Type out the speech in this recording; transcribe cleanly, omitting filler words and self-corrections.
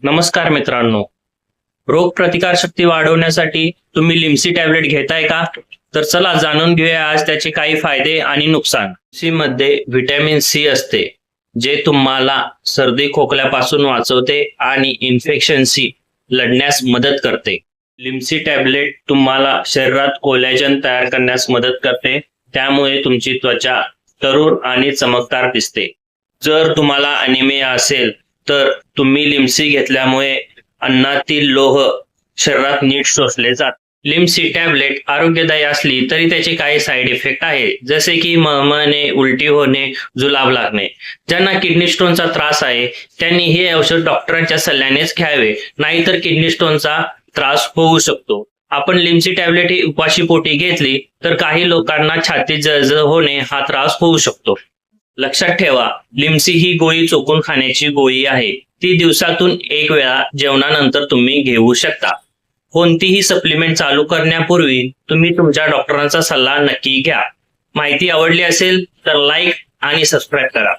नमस्कार मित्रांनो, रोग प्रतिकारशक्ती वाढवण्यासाठी तुम्ही लिम्सी टॅबलेट घेताय का? तर चला जाणून घेऊया आज त्याचे काही फायदे आणि नुकसान. लिम्सी मध्ये व्हिटॅमिन सी असते, जे तुम्हाला सर्दी खोकल्यापासून वाचवते आणि इन्फेक्शनशी लढण्यास मदत करते. लिम्सी टॅबलेट तुम्हाला शरीरात कोलॅजन तयार करण्यास मदत करते, त्यामुळे तुमची त्वचा तरुण आणि चमकदार दिसते. जर तुम्हाला अॅनिमिया असेल तर तुम्ही लिम्सी घेतल्यामुळे अन्नातील लोह शरीरात नीट शोषले जातात. लिम्सी टॅबलेट आरोग्यदायी असली तरी त्याचे काही साईड इफेक्ट आहेत, जसे की मळमळणे, उलटी होणे, जुलाब लागणे. ज्यांना किडनी स्टोनचा त्रास आहे त्यांनी हे औषध डॉक्टरांच्या सल्ल्यानेच घ्यावे, नाहीतर किडनी स्टोनचा त्रास होऊ शकतो. आपण लिम्सी टॅबलेट ही उपाशीपोटी घेतली तर काही लोकांना छातीत जळजळ होणे हा त्रास होऊ शकतो. लक्षात ठेवा, लिम्सी ही गोळी चोखून खाण्याची गोळी आहे. ती दिवसातून एक वेळा जेवणानंतर तुम्ही घेऊ शकता. कोणतीही सप्लिमेंट चालू करण्यापूर्वी तुम्ही तुमच्या डॉक्टरांचा सल्ला नक्की घ्या. माहिती आवडली असेल तर लाईक आणि सबस्क्राईब करा.